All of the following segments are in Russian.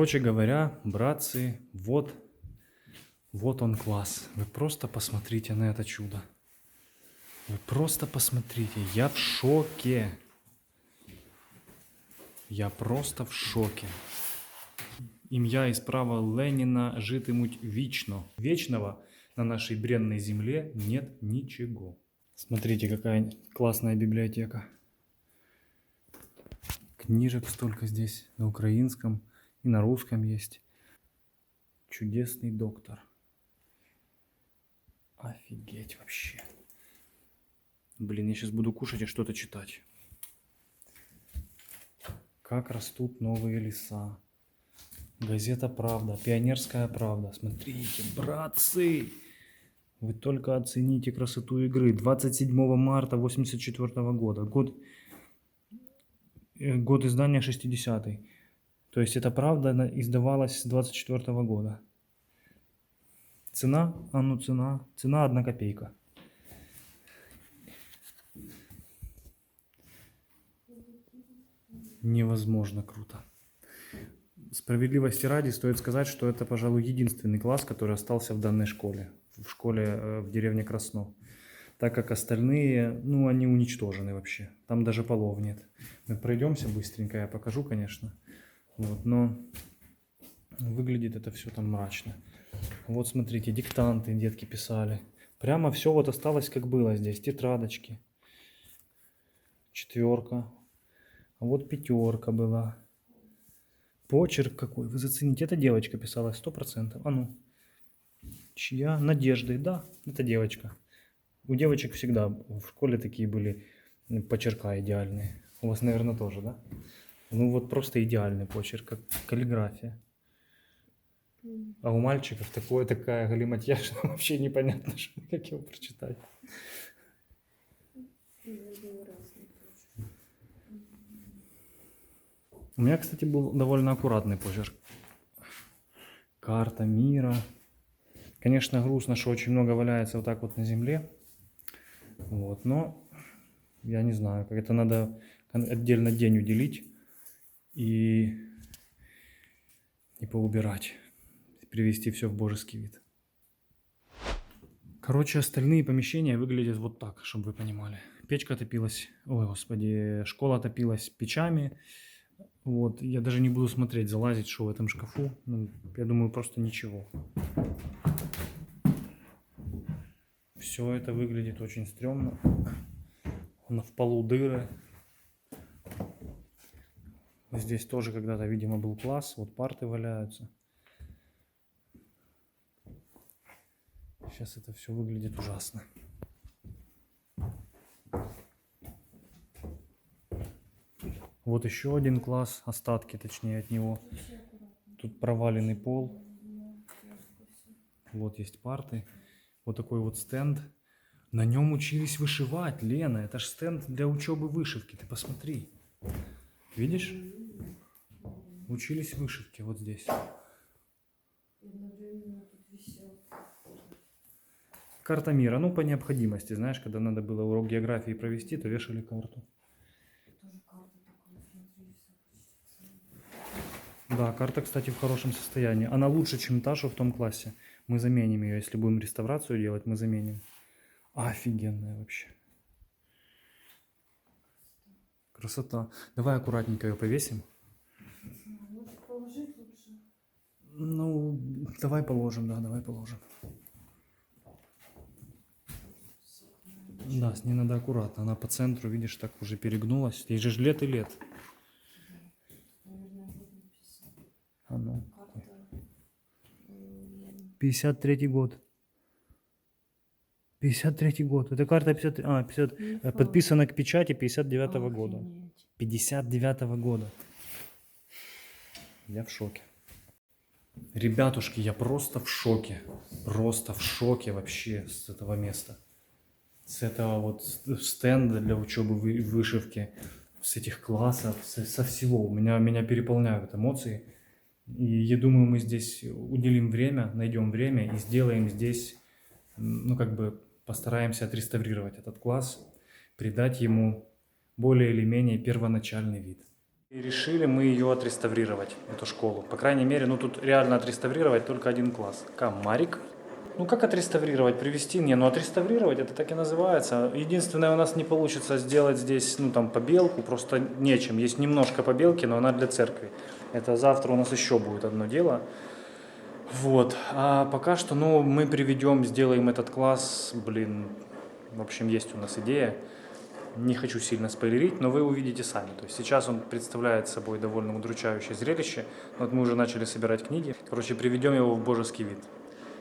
Короче говоря, братцы, вот он класс. Вы просто посмотрите на это чудо. Вы просто посмотрите. Я в шоке. Я просто в шоке. Ім'я і справа Леніна житимуть вічно. Вечного на нашей бренной земле нет ничего. Смотрите, какая классная библиотека. Книжек столько здесь на украинском и на русском есть. Чудесный доктор. Офигеть вообще. Блин, я сейчас буду кушать и что-то читать. Как растут новые леса. Газета «Правда», «Пионерская правда». Смотрите, братцы, вы только оцените красоту игры. 27 марта 1984 года. Год издания 60-й. То есть эта «Правда» издавалась с 24 года. Цена? Цена 1 копейка. Невозможно круто. Справедливости ради стоит сказать, что это, пожалуй, единственный класс, который остался в данной школе. В школе в деревне Красно. Так как остальные, ну, они уничтожены вообще. Там даже полов нет. Мы пройдемся быстренько, я покажу, конечно. Вот, но выглядит это все там мрачно. Вот смотрите, диктанты детки писали. Прямо все вот осталось как было здесь. Тетрадочки. 4. А вот 5 была. Почерк какой. Вы зацените. Эта девочка писала 100%. А ну. Чья? Надежды. Да, это девочка. У девочек всегда в школе такие были почерка идеальные. У вас, наверное, тоже, да? Ну вот просто идеальный почерк, как каллиграфия. А у мальчиков такая галиматья, что вообще непонятно, как его прочитать. У меня, кстати, был довольно аккуратный почерк. Карта мира. Конечно, грустно, что очень много валяется вот так вот на земле. Вот, но я не знаю, как это надо отдельно день уделить и поубирать. Привести все в божеский вид. Короче, остальные помещения выглядят вот так, чтобы вы понимали. Печка топилась, ой, господи, школа топилась печами. Вот, я даже не буду смотреть, залазить, что в этом шкафу. Ну, я думаю, просто ничего. Все это выглядит очень стрёмно. В полу дыры. Здесь тоже когда-то, видимо, был класс. Вот парты валяются. Сейчас это все выглядит ужасно. Вот еще один класс, остатки точнее от него. Тут проваленный пол. Вот есть парты. Вот такой вот стенд. На нем учились вышивать, Лена. Это ж стенд для учебы вышивки. Ты посмотри. Видишь? Учились вышивке вот здесь. Карта мира. Ну, по необходимости. Знаешь, когда надо было урок географии провести, то вешали карту. Да, карта, кстати, в хорошем состоянии. Она лучше, чем та, что в том классе. Мы заменим ее. Если будем реставрацию делать, мы заменим. Офигенная вообще. Красота. Давай аккуратненько ее повесим. Положить лучше. Ну, давай положим, да, давай положим. Да, с ней надо аккуратно. Она по центру, видишь, так уже перегнулась. Ей же лет и лет. А ну. 53-й год. 53-й год. Это карта 50... подписана к печати 59-го года. 59-го года. Я в шоке. Ребятушки, я просто в шоке. Просто в шоке вообще с этого места. С этого вот стенда для учебы вышивки. С этих классов, со всего. Меня переполняют эмоции. И я думаю, мы здесь уделим время, найдем время и сделаем здесь, ну как бы постараемся отреставрировать этот класс, придать ему более или менее первоначальный вид. И решили мы ее отреставрировать, эту школу. По крайней мере, ну тут реально отреставрировать только один класс. Комарик. Ну как отреставрировать, привести? Не, ну отреставрировать это так и называется. Единственное, у нас не получится сделать здесь, ну там побелку, просто нечем. Есть немножко побелки, но она для церкви. Это завтра у нас еще будет одно дело. Вот, а пока что, ну, мы приведем, сделаем этот класс, блин, в общем, есть у нас идея. Не хочу сильно спойлерить, но вы увидите сами. То есть сейчас он представляет собой довольно удручающее зрелище. Вот мы уже начали собирать книги. Короче, приведем его в божеский вид.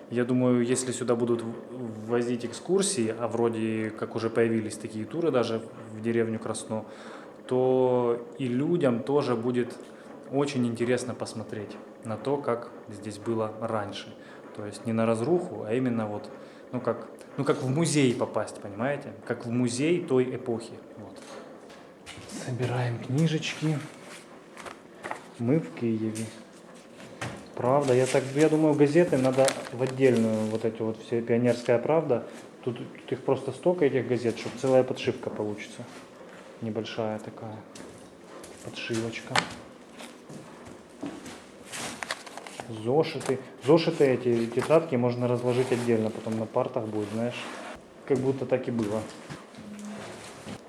Я думаю, если сюда будут возить экскурсии, а вроде как уже появились такие туры даже в деревню Красно, то и людям тоже будет очень интересно посмотреть на то, как здесь было раньше. То есть не на разруху, а именно вот, ну как в музей попасть, понимаете? Как в музей той эпохи. Вот. Собираем книжечки. Мы в Киеве. Правда, я думаю, газеты надо в отдельную, вот эти вот все, «Пионерская правда». Тут их просто столько, этих газет, что целая подшивка получится. Небольшая такая подшивочка. Зошиты. Зошиты эти тетрадки можно разложить отдельно, потом на партах будет, знаешь, как будто так и было.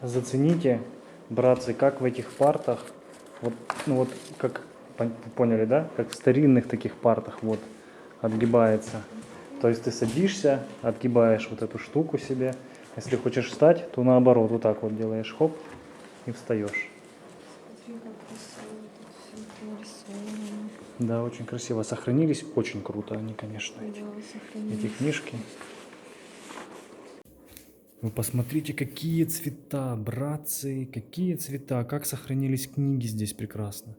Зацените, братцы, как в этих партах, вот, ну вот, как поняли, да, как в старинных таких партах, вот, отгибается. То есть ты садишься, отгибаешь вот эту штуку себе. Если хочешь встать, то наоборот, вот так вот делаешь, хоп, и встаешь. Смотри, как красиво тут все нарисовано. Да, очень красиво. Сохранились, очень круто они, конечно, Да, эти книжки. Вы посмотрите, какие цвета, братцы, какие цвета, как сохранились книги здесь прекрасно.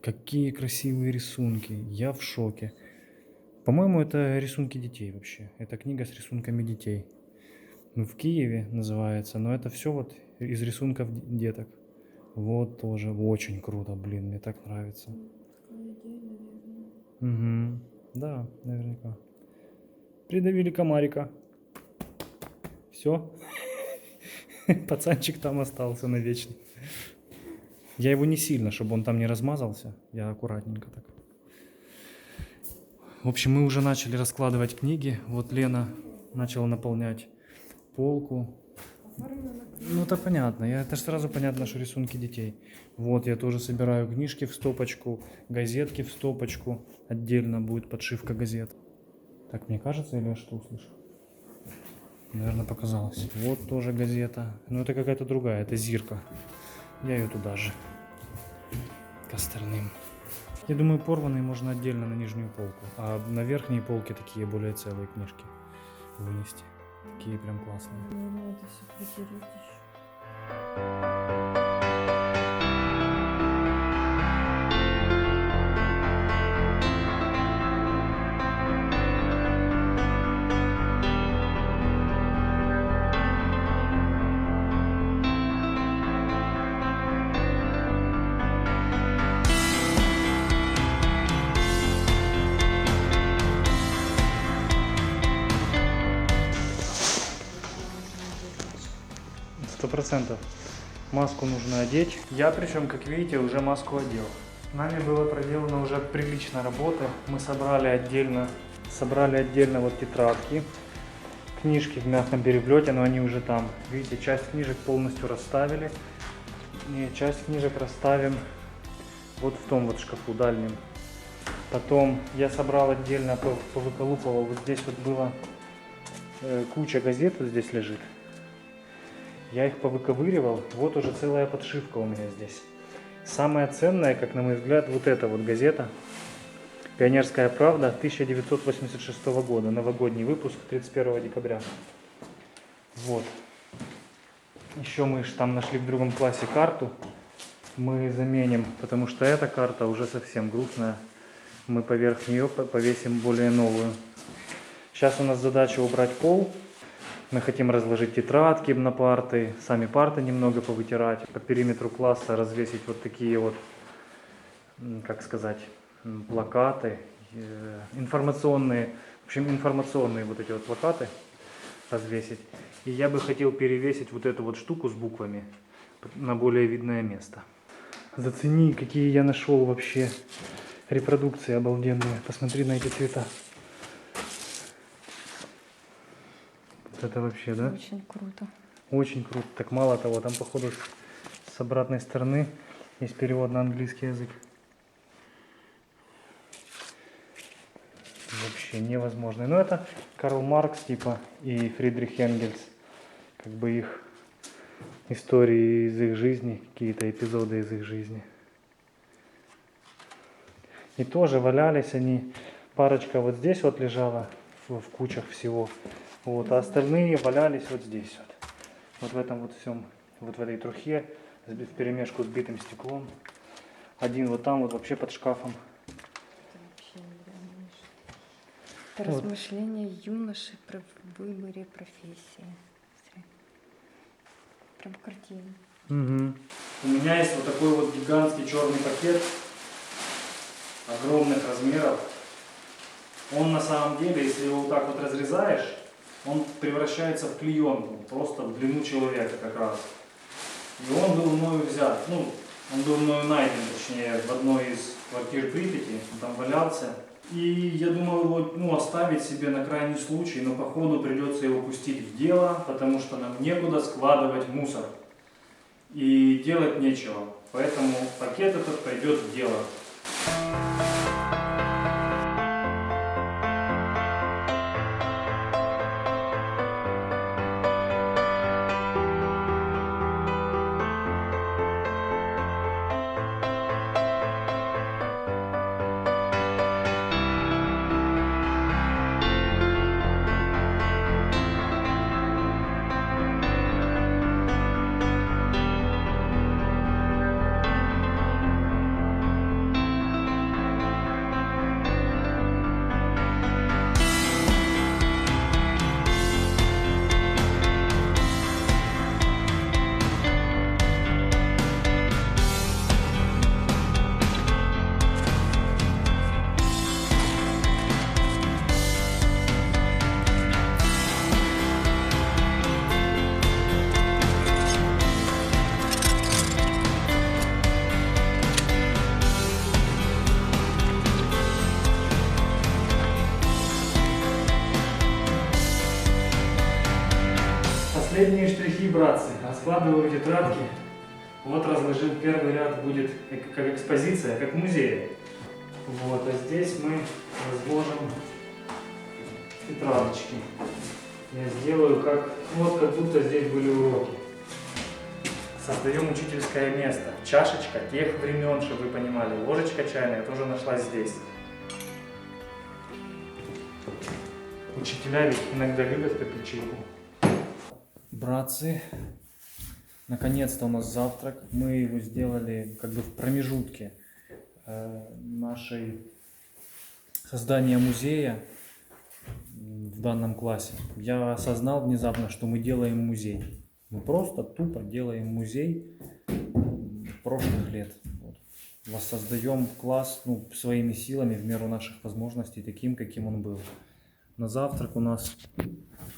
Какие красивые рисунки, я в шоке. По-моему, это рисунки детей вообще. Это книга с рисунками детей. Ну, в Киеве называется, но это все вот из рисунков деток. Вот тоже очень круто, блин, мне так нравится. Угу, да, наверняка. Придавили комарика. Все. Пацанчик там остался навечно. Я его не сильно, чтобы он там не размазался. Я аккуратненько так. В общем, мы уже начали раскладывать книги. Вот Лена начала наполнять полку. Ну, это понятно. Это же сразу понятно, что рисунки детей. Вот, я тоже собираю книжки в стопочку, газетки в стопочку. Отдельно будет подшивка газет. Так, мне кажется, или я что услышал? Наверное, показалось. Вот тоже газета. Но это какая-то другая, это Зирка. Я ее туда же. К остальным. Я думаю, порванные можно отдельно на нижнюю полку. А на верхней полке такие более целые книжки вынести. Такие прям классные. Наверное, это все притереть еще. %100. Маску нужно одеть. Я причем, как видите, уже маску одел. Нами было проделано уже прилично работы. Мы собрали отдельно вот тетрадки, книжки в мягком переплете, но они уже там. Видите, часть книжек полностью расставили. И часть книжек расставим вот в том вот шкафу дальнем. Потом я собрал отдельно, повыколупывал. Вот здесь вот была куча газет, вот здесь лежит. Я их повыковыривал, вот уже целая подшивка у меня здесь. Самое ценное, как на мой взгляд, вот эта вот газета. «Пионерская правда» 1986 года, новогодний выпуск, 31 декабря. Вот. Еще мы там нашли в другом классе карту. Мы заменим, потому что эта карта уже совсем грустная. Мы поверх нее повесим более новую. Сейчас у нас задача убрать пол. Мы хотим разложить тетрадки на парты, сами парты немного повытирать, по периметру класса развесить вот такие вот, как сказать, плакаты, информационные, в общем, информационные вот эти вот плакаты развесить. И я бы хотел перевесить вот эту вот штуку с буквами на более видное место. Зацени, какие я нашел вообще репродукции обалденные. Посмотри на эти цвета. Вот это вообще, да? Очень круто. Очень круто. Так мало того, там походу с обратной стороны есть перевод на английский язык. Вообще невозможно. Но это Карл Маркс типа и Фридрих Энгельс. Как бы их истории из их жизни, какие-то эпизоды из их жизни. И тоже валялись они, парочка вот здесь вот лежала в кучах всего, вот, а остальные валялись вот здесь вот. Вот в этом вот всем, вот в этой трухе, вперемешку с битым стеклом. Один вот там вот вообще под шкафом. Это вообще нереально. Это Вот. размышления юноши про выборе профессии. Смотри. Прям картина. Угу. У меня есть вот такой вот гигантский черный пакет огромных размеров. Он на самом деле, если его вот так вот разрезаешь, он превращается в клеенку, просто в длину человека как раз. И он был мною взят, ну, он был мною найден, точнее, в одной из квартир Припяти, он там валялся. И я думал его, ну, оставить себе на крайний случай, но походу придется его пустить в дело, потому что нам некуда складывать мусор. И делать нечего, поэтому пакет этот пойдет в дело. Последние штрихи, братцы. Раскладываю тетрадки. Вот разложил, первый ряд будет как экспозиция, как музей. Вот, а здесь мы разложим тетрадочки. Я сделаю как, вот как будто здесь были уроки. Создаем учительское место. Чашечка тех времен, чтобы вы понимали. Ложечка чайная тоже нашлась здесь. Учителя ведь иногда любят копейчинку. Братцы, наконец-то у нас завтрак. Мы его сделали как бы в промежутке нашей создания музея в данном классе. Я осознал внезапно, что мы делаем музей. Мы просто тупо делаем музей прошлых лет. Вот. Воссоздаем класс, ну, своими силами в меру наших возможностей, таким, каким он был. На завтрак у нас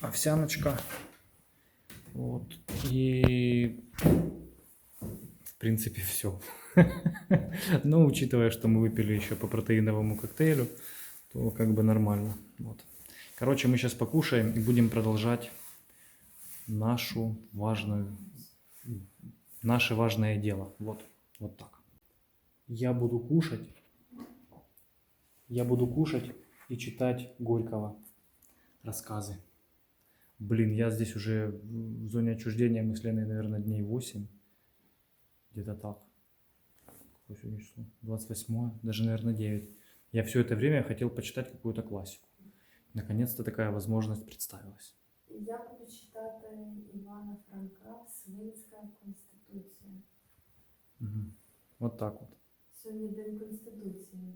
овсяночка. Вот. И в принципе все. Но учитывая, что мы выпили еще по протеиновому коктейлю, то как бы нормально. Вот. Короче, мы сейчас покушаем и будем продолжать наше важное дело. Вот так. Я буду кушать и читать Горького рассказы. Блин, я здесь уже в зоне отчуждения мысленной, наверное, дней 8. Где-то так. Какое сегодня число? 28, даже, наверное, 9. Я все это время хотел почитать какую-то классику. Наконец-то такая возможность представилась. Я буду читати Івана Франка «Свинська конституція». Угу. Вот так вот. Сьогодні День Конституції.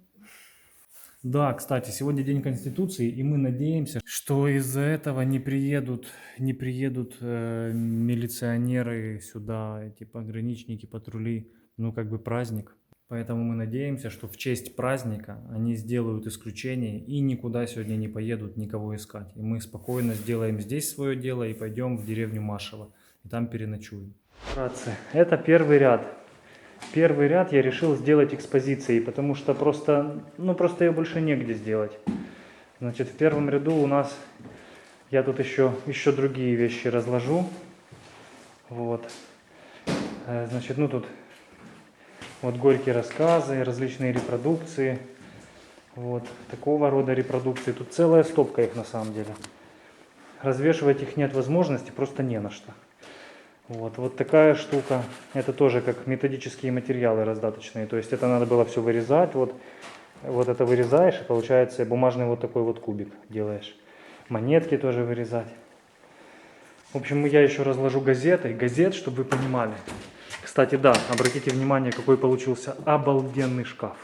Да, кстати, сегодня День Конституции, и мы надеемся, что из-за этого не приедут милиционеры сюда, эти пограничники, патрули, ну как бы праздник. Поэтому мы надеемся, что в честь праздника они сделают исключение и никуда сегодня не поедут никого искать. И мы спокойно сделаем здесь свое дело и пойдем в деревню Машево. И там переночуем. Братцы, это первый ряд. первый ряд я решил сделать экспозицией, потому что просто ее больше негде сделать. Значит, в первом ряду у нас, я тут еще другие вещи разложу. Вот. Значит, ну тут вот горькие рассказы, различные репродукции. Вот, такого рода репродукции. Тут целая стопка их на самом деле. Развешивать их нет возможности, просто не на что. Вот такая штука. Это тоже как методические материалы раздаточные. То есть это надо было все вырезать. Вот это вырезаешь, и получается бумажный вот такой вот кубик делаешь. Монетки тоже вырезать. В общем, я еще разложу газет, чтобы вы понимали. Кстати, да, обратите внимание, какой получился обалденный шкаф.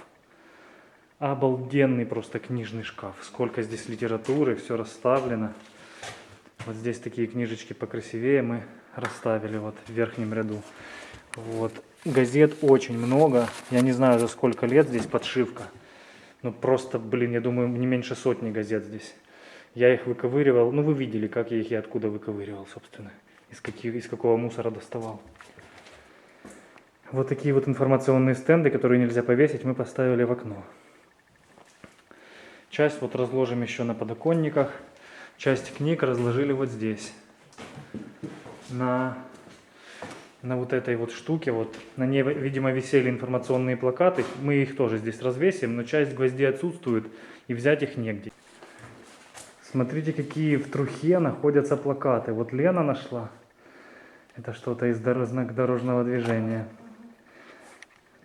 Обалденный просто книжный шкаф. Сколько здесь литературы, все расставлено. Вот здесь такие книжечки покрасивее мы расставили вот в верхнем ряду. Вот. Газет очень много. Я не знаю, за сколько лет здесь подшивка. Ну просто, блин, я думаю, не меньше сотни газет здесь. Я их выковыривал. Ну вы видели, как я их и откуда выковыривал, собственно. Из какого мусора доставал. Вот такие вот информационные стенды, которые нельзя повесить, мы поставили в окно. Часть вот разложим еще на подоконниках. Часть книг разложили вот здесь. На вот этой вот штуке. Вот. На ней, видимо, висели информационные плакаты. Мы их тоже здесь развесим, но часть гвоздей отсутствует, и взять их негде. Смотрите, какие в трухе находятся плакаты. Вот Лена нашла. Это что-то из знак дорожного движения.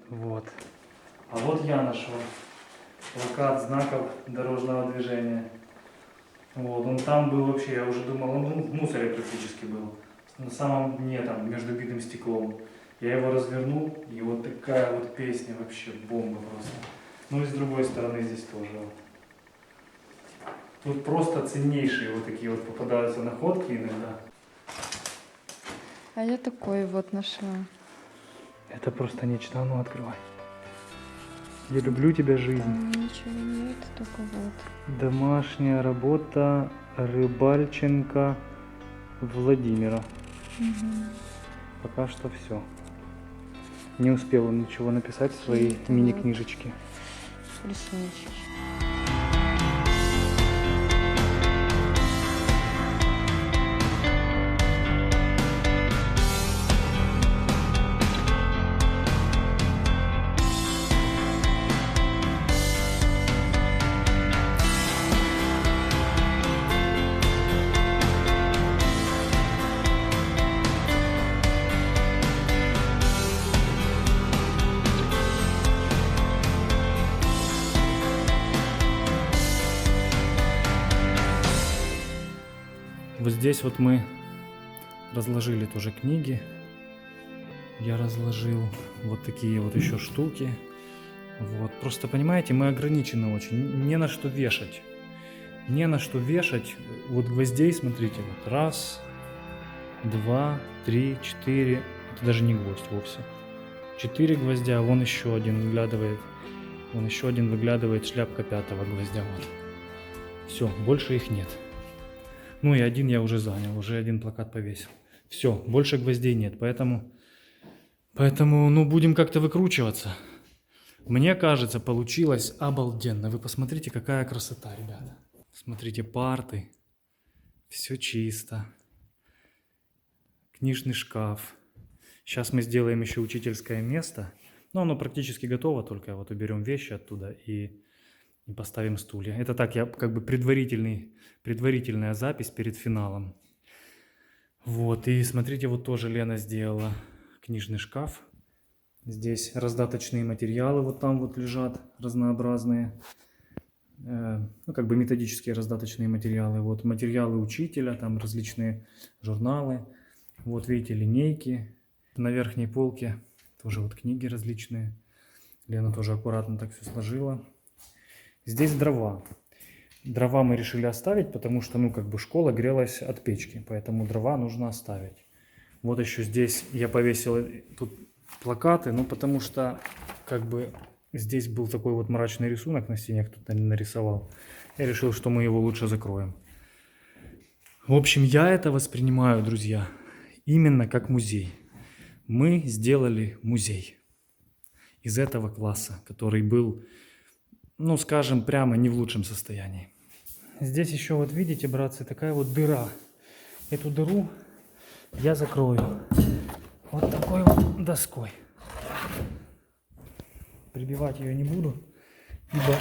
Вот. А вот я нашел плакат знаков дорожного движения. Вот, он там был вообще, я уже думал, он в мусоре практически был. На самом дне, там, между битым стеклом. Я его развернул, и вот такая вот песня, вообще бомба просто. Ну и с другой стороны здесь тоже. Тут просто ценнейшие вот такие вот попадаются находки иногда. А я такой вот нашла. Это просто нечто, а ну открывай. Я люблю тебя, жизнь. Там ничего нет, только вот. Домашняя работа Рыбальченко Владимира. Угу. Пока что все. Не успел он ничего написать в своей Это мини-книжечке. Рисуночек. Вот здесь вот мы разложили тоже книги. Я разложил вот такие вот еще штуки. Вот. Просто, понимаете, мы ограничены очень. Не на что вешать. Не на что вешать. Вот гвоздей, смотрите, вот 1, 2, 3, 4. Это даже не гвоздь вовсе. 4 гвоздя, вон еще один выглядывает. Вон еще один выглядывает, шляпка 5-го гвоздя. Вот. Все, больше их нет. Ну и один я уже занял, уже один плакат повесил. Все, больше гвоздей нет, поэтому ну, будем как-то выкручиваться. Мне кажется, получилось обалденно. Вы посмотрите, какая красота, ребята. Смотрите, парты, все чисто. Книжный шкаф. Сейчас мы сделаем еще учительское место. Но оно практически готово, только вот уберем вещи оттуда и поставим стулья. Это так, я как бы предварительная запись перед финалом. Вот, и смотрите, вот тоже Лена сделала книжный шкаф. Здесь раздаточные материалы вот там вот лежат, разнообразные. Ну, как бы методические раздаточные материалы. Вот материалы учителя, там различные журналы. Вот видите, линейки. На верхней полке тоже вот книги различные. Лена тоже аккуратно так все сложила. Здесь дрова. Дрова мы решили оставить, потому что, ну, как бы школа грелась от печки, поэтому дрова нужно оставить. Вот еще здесь я повесил тут плакаты, ну, потому что, как бы, здесь был такой вот мрачный рисунок на стене, кто-то нарисовал. Я решил, что мы его лучше закроем. В общем, я это воспринимаю, друзья, именно как музей. Мы сделали музей. из этого класса, который был, ну, скажем, прямо не в лучшем состоянии. Здесь еще вот видите, братцы, такая вот дыра. Эту дыру я закрою вот такой вот доской. Прибивать ее не буду, ибо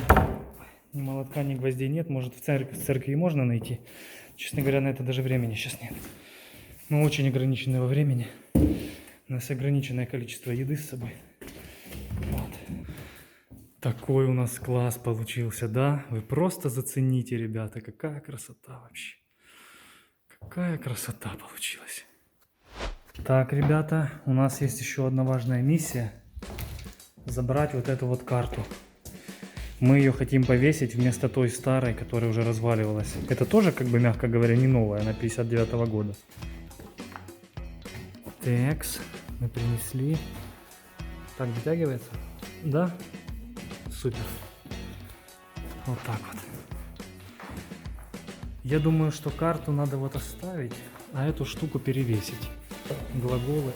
ни молотка, ни гвоздей нет. Может, в церкви можно найти. Честно говоря, на это даже времени сейчас нет. Мы очень ограничены во времени. У нас ограниченное количество еды с собой. Вот. Такой у нас класс получился, да? Вы просто зацените, ребята, какая красота вообще. Какая красота получилась. Так, ребята, у нас есть еще одна важная миссия. Забрать вот эту вот карту. Мы ее хотим повесить вместо той старой, которая уже разваливалась. Это тоже, как бы, мягко говоря, не новая, она 59-го года. Текс, мы принесли. Так, дотягивается? Да? Супер. Вот так вот. Я думаю, что карту надо вот оставить, а эту штуку перевесить. Глаголы.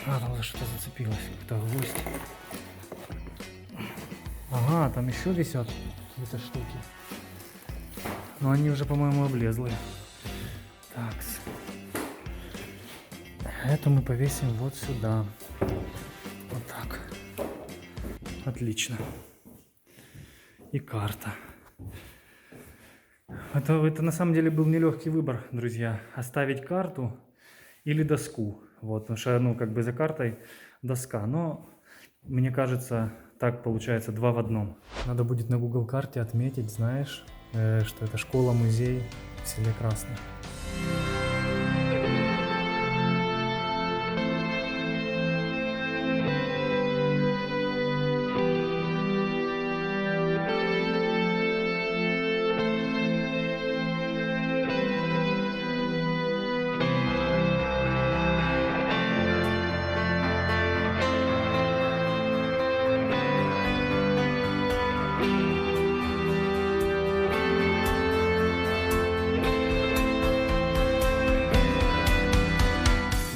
А, там что-то зацепилось, какой-то гвоздь. Ага, там еще висят какие-то штуки. Но они уже, по-моему, облезлые. Так. Эту мы повесим вот сюда. Вот так. Отлично. И карта. Это на самом деле был нелегкий выбор, друзья. Оставить карту или доску. Вот, потому что, ну, как бы за картой доска. Но, мне кажется, так получается 2 в 1. Надо будет на Google карте отметить, знаешь, что это школа-музей в селе Красный.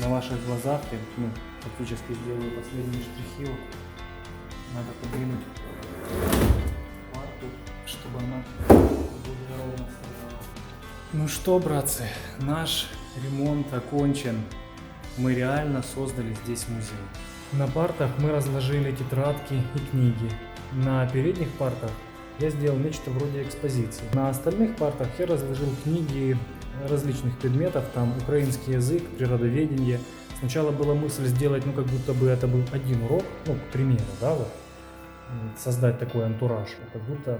На ваших глазах я, ну, фактически сделаю последние штрихи. Вот. Надо подвинуть парту, чтобы она более ровно стояла. Ну что, братцы, наш ремонт окончен. Мы реально создали здесь музей. На партах мы разложили тетрадки и книги. На передних партах я сделал нечто вроде экспозиции. На остальных партах я разложил книги различных предметов, там украинский язык, природоведение. Сначала была мысль сделать, ну, как будто бы это был один урок, ну, к примеру, да, вот, создать такой антураж, как будто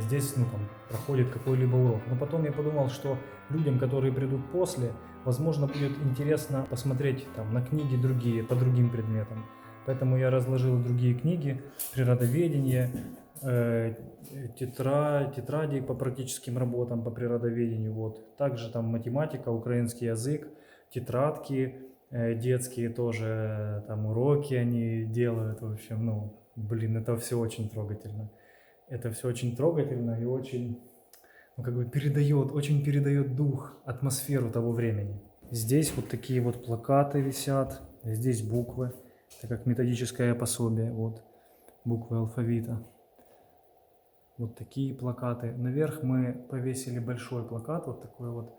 здесь, ну, там, проходит какой-либо урок. Но потом я подумал, что людям, которые придут после, возможно, будет интересно посмотреть там на книги другие, по другим предметам. Поэтому я разложил другие книги, природоведение, тетради по практическим работам по природоведению. Вот. Также там математика, украинский язык, тетрадки детские тоже, там уроки они делают. В общем, ну, блин, это все очень трогательно. Это все очень трогательно и очень, ну, как бы очень передает дух, атмосферу того времени. Здесь вот такие вот плакаты висят, здесь буквы, это как методическое пособие, вот, буквы алфавита. Вот такие плакаты. Наверх мы повесили большой плакат, вот такой вот.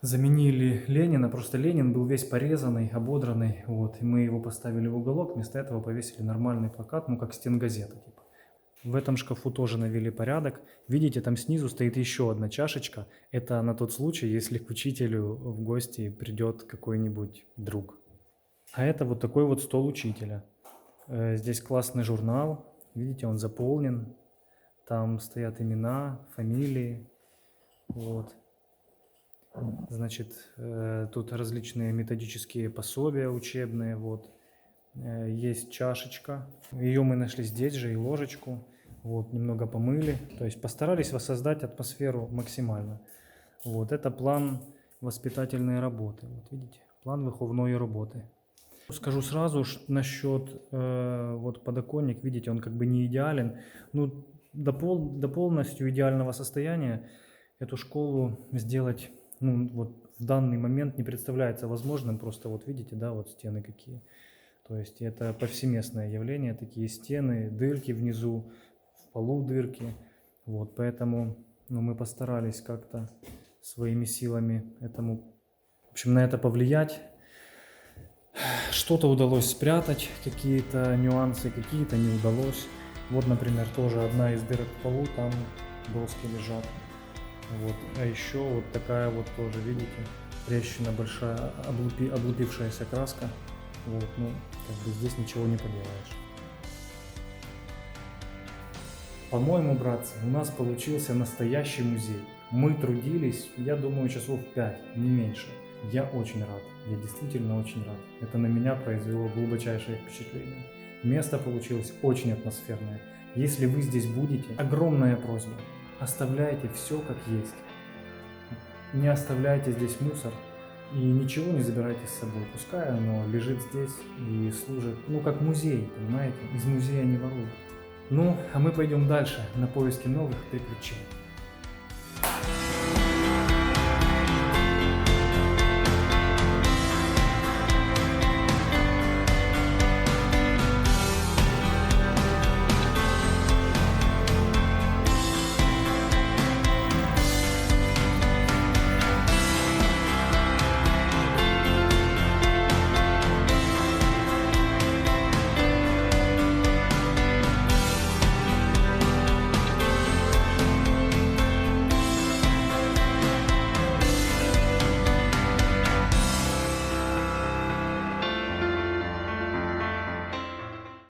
Заменили Ленина, просто Ленин был весь порезанный, ободранный, вот, и мы его поставили в уголок, вместо этого повесили нормальный плакат, ну, как стенгазета, типа. В этом шкафу тоже навели порядок. Видите, там снизу стоит еще одна чашечка. Это на тот случай, если к учителю в гости придет какой-нибудь друг. А это вот такой вот стол учителя. Здесь классный журнал, видите, он заполнен. Там стоят имена, фамилии, вот. Значит, тут различные методические пособия учебные, вот. Есть чашечка, ее мы нашли здесь же, и ложечку, вот, немного помыли, то есть постарались воссоздать атмосферу максимально. Вот, это план воспитательной работы, вот видите, план виховної работы. Скажу сразу насчет, вот подоконник, видите, он как бы не идеален, ну, до полностью идеального состояния эту школу сделать ну, вот в данный момент не представляется возможным. Просто вот видите, да, вот стены какие. То есть это повсеместное явление, такие стены, дырки внизу, в полу дырки. Вот, поэтому ну, мы постарались как-то своими силами этому, в общем, на это повлиять. Что-то удалось спрятать, какие-то нюансы, какие-то не удалось. Вот, например, тоже одна из дырок в полу, там доски лежат. Вот. А еще вот такая вот тоже, видите, трещина большая, облупившаяся краска. Вот, ну, как бы здесь ничего не поделаешь. По-моему, братцы, у нас получился настоящий музей. Мы трудились, я думаю, часов 5, не меньше. Я очень рад, я действительно очень рад. Это на меня произвело глубочайшее впечатление. Место получилось очень атмосферное. Если вы здесь будете, огромная просьба, оставляйте все как есть. Не оставляйте здесь мусор и ничего не забирайте с собой. Пускай оно лежит здесь и служит, ну, как музей, понимаете? Из музея не воруют. Ну, а мы пойдем дальше на поиски новых приключений.